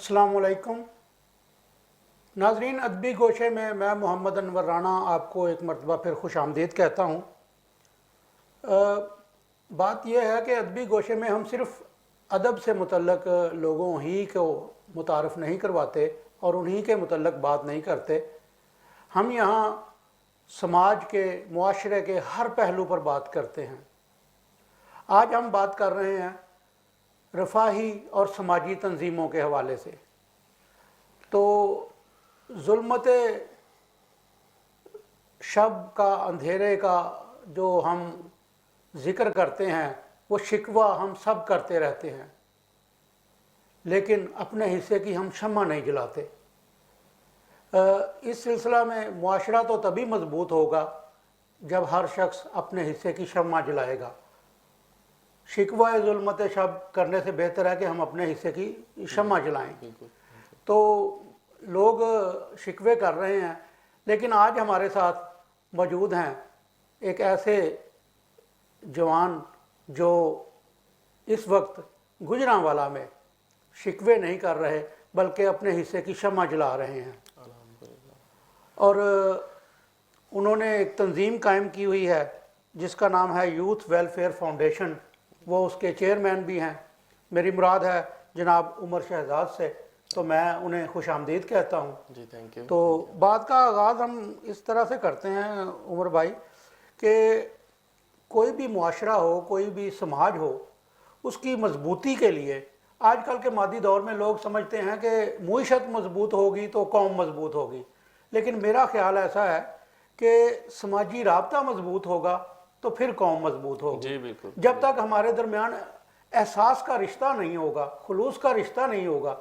अस्सलामुअलैकुम नाजरीन, अदबी गोशे में मैं मोहम्मद अनवर राना आपको एक मरतबा फिर खुश आमदीद कहता हूँ। बात यह है कि अदबी गोशे में हम सिर्फ़ अदब से मुतल्लक लोगों ही को मुतारफ़ नहीं करवाते और उन्हीं के मुतल्लक बात नहीं करते। हम यहाँ समाज के, मुआशरे के हर पहलू पर बात करते हैं। आज हम बात कर रहे हैं रफ़ाही और समाजी तंजीमों के हवाले से। तो ज़ुल्मत शब का, अंधेरे का जो हम ज़िक्र करते हैं, वो शिकवा हम सब करते रहते हैं, लेकिन अपने हिस्से की हम शम्मा नहीं जलाते। इस सिलसिला में मुआशरा तो तभी मजबूत होगा जब हर शख्स अपने हिस्से की शम्मा जलाएगा। शिकवा ज़ुल्मत शब करने से बेहतर है कि हम अपने हिस्से की शम्मा जलाएं। तो लोग शिकवे कर रहे हैं, लेकिन आज हमारे साथ मौजूद हैं एक ऐसे जवान जो इस वक्त गुजरांवाला में शिकवे नहीं कर रहे बल्कि अपने हिस्से की शम्मा जला रहे हैं। और उन्होंने एक तंजीम कायम की हुई है जिसका नाम है यूथ वेलफेयर फाउंडेशन। वो उसके चेयरमैन भी हैं। मेरी मुराद है जनाब उमर शहजाद से, तो मैं उन्हें खुश आमदीद कहता हूँ। जी, थैंक यू। तो बात का आगाज़ हम इस तरह से करते हैं उमर भाई कि कोई भी मुआशरा हो, कोई भी समाज हो, उसकी मजबूती के लिए आजकल के मादी दौर में लोग समझते हैं कि मुईशत मजबूत होगी तो कौम मजबूत होगी, लेकिन मेरा ख्याल ऐसा है कि समाजी राब्ता मजबूत होगा तो फिर कौम मजबूत होगी। जी बिल्कुल। जब तक हमारे दरमियान एहसास का रिश्ता नहीं होगा, खुलूस का रिश्ता नहीं होगा,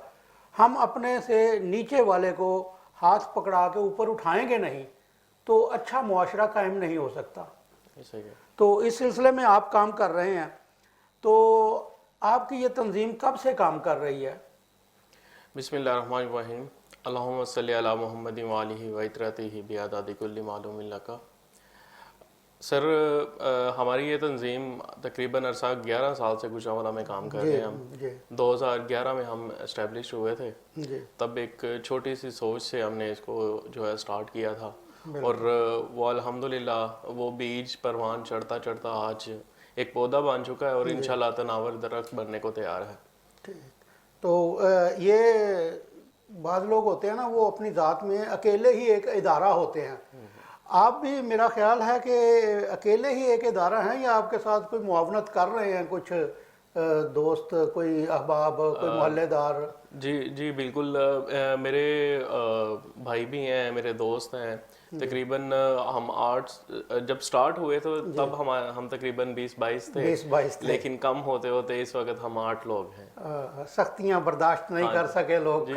हम अपने से नीचे वाले को हाथ पकड़ा के ऊपर उठाएंगे नहीं, तो अच्छा मुआशरा कायम नहीं हो सकता। तो इस सिलसिले में आप काम कर रहे हैं, तो आपकी ये तंजीम कब से काम कर रही है? बिस्मिल्लाहिर्रहमानिर्रहीम। अल्लाहुम्मा सल्ली अला मुहम्मद व आलिहि व इतरतिहि बिअदादि कुल्ली मालूम लका। सर, हमारी ये तंजीम तकरीबन अरसा 11 साल से गुजरांवाला में काम कर रहे हैं। हम 2011 में हम इस्टेब्लिश हुए थे। तब एक छोटी सी सोच से हमने इसको जो है स्टार्ट किया था, और वो अल्हम्दुलिल्लाह वो बीज परवान चढ़ता चढ़ता आज एक पौधा बन चुका है और इंशाल्लाह तनावर दरख्त बनने को तैयार है। ठीक। तो ये बाद लोग होते हैं ना, वो अपनी ज़ात में अकेले ही एक इदारा होते हैं। आप भी, मेरा ख्याल है कि अकेले ही एक इदारा हैं या आपके साथ कोई मुआवनत कर रहे हैं कुछ दोस्त, कोई अहबाब, कोई मोहल्लेदार? जी जी बिल्कुल। मेरे भाई भी हैं, मेरे दोस्त हैं। तकरीबन हम 8 जब स्टार्ट हुए तो तब हम तकरीबन 20-22 थे। 20-22 थे, लेकिन कम होते होते इस वक्त हम 8 लोग हैं। सख्तियां बर्दाश्त नहीं कर सके लोग,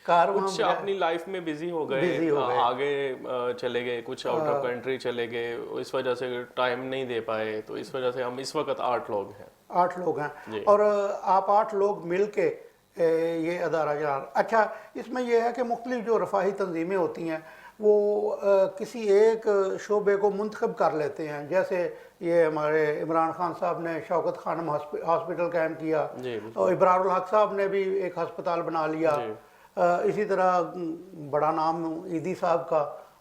कुछ अपनी लाइफ में बिजी हो गए, आगे चले गए, कुछ आउट ऑफ कंट्री चले गए, इस वजह से टाइम नहीं दे पाए। तो इस वजह से हम इस वक्त 8 लोग हैं। 8 लोग हैं और आप 8 लोग मिल के ये अदारा चला। अच्छा, इसमें यह है कि मुख्तलिफ जो रफ़ाही तंजीमें होती हैं वो किसी एक शोबे को मुंतखब कर लेते हैं। जैसे ये हमारे इमरान खान साहब ने शौकत खानम हॉस्पिटल कायम किया, और इब्रारुल हक साहब ने भी एक हस्पताल बना लिया। इसी तरह बड़ा नाम ईदी साहब का,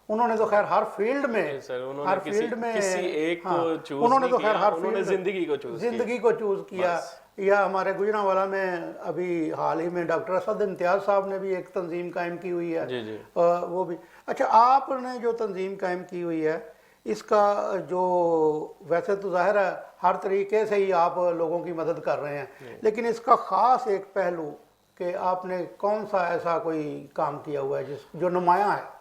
उन्होंने तो खैर हर फील्ड में, हर फील्ड में किसी एक को चूज उन्होंने तो खैर हर उन्होंने जिंदगी को चूज किया। या हमारे गुजरांवाला में अभी हाल ही में डॉक्टर असद इम्तियाज साहब ने भी एक तंजीम कायम की हुई है। जी। वो भी। अच्छा, आपने जो तंजीम कायम की हुई है, इसका जो वैसे तो जाहिर है हर तरीके से ही आप लोगों की मदद कर रहे हैं, लेकिन इसका ख़ास एक पहलू कि आपने कौन सा ऐसा कोई काम किया हुआ है जो नुमाया है?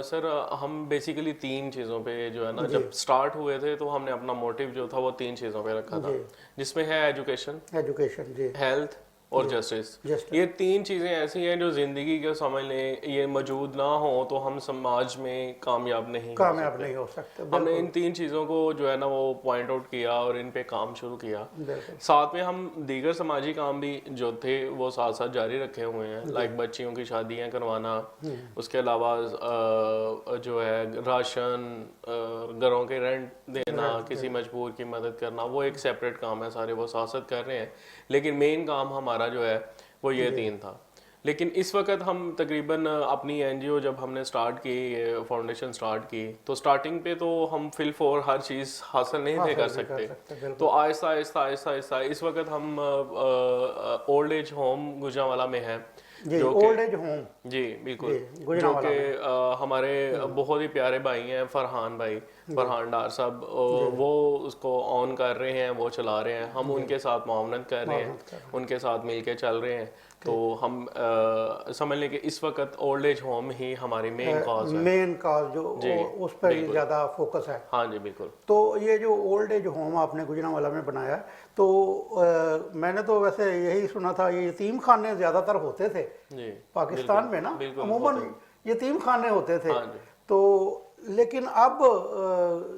सर, हम बेसिकली 3 चीज़ों पे जो है ना, जब स्टार्ट हुए थे तो हमने अपना मोटिव जो था वो 3 चीज़ों पे रखा था, जिसमें है एजुकेशन, जी, हेल्थ और जस्टिस। ये 3 चीज़ें ऐसी हैं जो ज़िंदगी के समझ लें, ये मौजूद ना हो तो हम समाज में कामयाब नहीं हो सकते। हमने इन 3 चीज़ों को जो है ना वो पॉइंट आउट किया और इन पे काम शुरू किया। साथ में हम दीगर समाजी काम भी जो थे वो साथ साथ जारी रखे हुए हैं, लाइक बच्चियों की शादियाँ करवाना, उसके अलावा जो है राशन, घरों के रेंट देना, किसी मजबूर की मदद करना, वो एक सेपरेट काम है, सारे वो साथ साथ कर रहे हैं। लेकिन मेन काम हमारा जो है वो ये 3 था। लेकिन इस वक्त हम तकरीबन अपनी एनजीओ जब हमने स्टार्ट की, फाउंडेशन स्टार्ट की, तो स्टार्टिंग पे तो हम फिल फॉर हर चीज़ हासिल नहीं थे कर सकते। तो आहिस्ता आहिस्ता आहिस्ता आहिस्ता इस वक्त हम ओल्ड एज होम गुजरांवाला में है, जो ओल्ड एज होम, जी बिल्कुल, जो कि हमारे बहुत ही प्यारे भाई हैं फरहान भाई, फरहान डार साहब, वो उसको ऑन कर रहे हैं, वो चला रहे हैं, हम उनके साथ मामनत कर रहे हैं, उनके साथ मिलके चल रहे हैं। तो हम समझ लें कि इस वक्त ओल्ड एज होम ही हमारी मेन कॉज है, मेन कॉज जो उस पर ज़्यादा फोकस है। हाँ जी बिल्कुल। तो ये जो ओल्ड एज होम आपने गुजरांवाला में बनाया, तो मैंने तो वैसे यही सुना था ये यतीम खाने ज़्यादातर होते थे जी पाकिस्तान में ना, अमूमन यतीम खाने होते थे। हाँ तो लेकिन अब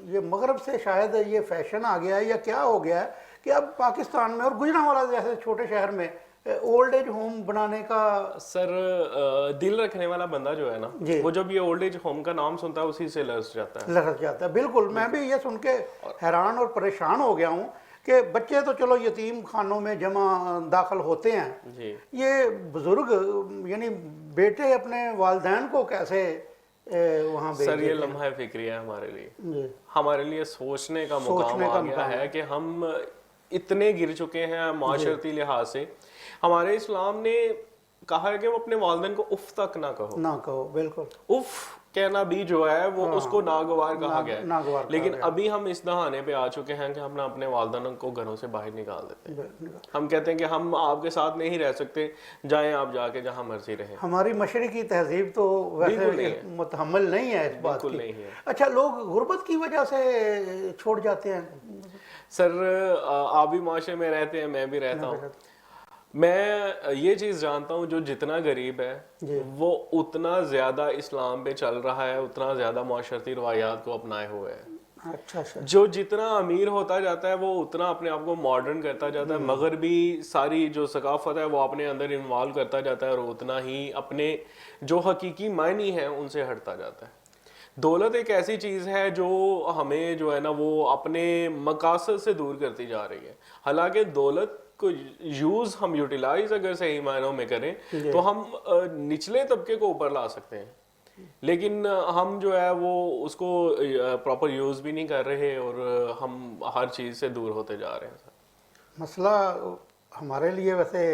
ये मगरब से शायद ये फैशन आ गया है या क्या हो गया है कि अब पाकिस्तान में और गुजरांवाला जैसे छोटे शहर में ओल्ड एज होम बनाने का, सर दिल रखने वाला बंदा जो है ना, वो जब ये ओल्ड एज होम का नाम सुनता है उसी से लरस जाता है। बिल्कुल, मैं भी ये सुन के हैरान और परेशान हो गया हूँ कि बच्चे तो चलो यतीम खानों में जमा दाखिल होते हैं जी, ये बुजुर्ग यानी बेटे अपने वालिदैन को कैसे वहाँ सर ये लम्हा फिक्री है हमारे लिए सोचने का मुकाम आ गया है कि हम इतने गिर चुके हैं माशरती लिहाज से। हमारे इस्लाम ने कहा है कि वो अपने वालिदैन को उफ तक ना कहो। बिल्कुल, उफ कहना भी जो है वो उसको नागवार कहा गया है। लेकिन अभी हम इस दहाने पे आ चुके हैं कि हम ना अपने वालिदैन को घरों से बाहर निकाल देते हैं। हम कहते हैं कि हम आपके साथ नहीं रह सकते, जाएं आप जाके जहां मर्जी रहें। हमारी मशरिकी तहजीब तो वैसे मुतहम्मिल नहीं है इस बात की। नहीं है। अच्छा, लोग गुर्बत की वजह से छोड़ जाते हैं? सर आप भी माशरे में रहते हैं, मैं भी रहता हूँ। मैं ये चीज़ जानता हूँ जो जितना गरीब है वो उतना ज़्यादा इस्लाम पे चल रहा है, उतना ज़्यादा माशरती रवायात को अपनाए हुए है। अच्छा। जो जितना अमीर होता जाता है वो उतना अपने आप को मॉडर्न करता जाता है, मगरबी सारी जो सकाफत है वो अपने अंदर इन्वॉल्व करता जाता है, और उतना ही अपने जो हकीकी मायने हैं उनसे हटता जाता है। दौलत एक ऐसी चीज़ है जो हमें जो है ना वो अपने मकासद से दूर करती जा रही है। हालांकि दौलत को यूज़ हम यूटिलाइज अगर सही मायनों में करें तो हम निचले तबके को ऊपर ला सकते हैं, लेकिन हम जो है वो उसको प्रॉपर यूज़ भी नहीं कर रहे और हम हर चीज़ से दूर होते जा रहे हैं। सर मसला हमारे लिए वैसे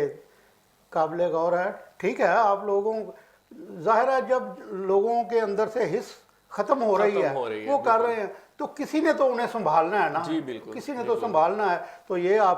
काबिल गौर है। ठीक है, आप लोगों, जाहिर है जब लोगों के अंदर से हिस्स खत्म हो रही है वो कर रहे हैं तो किसी ने तो उन्हें संभालना है ना। जी बिल्कुल, किसी ने तो संभालना है। तो ये आप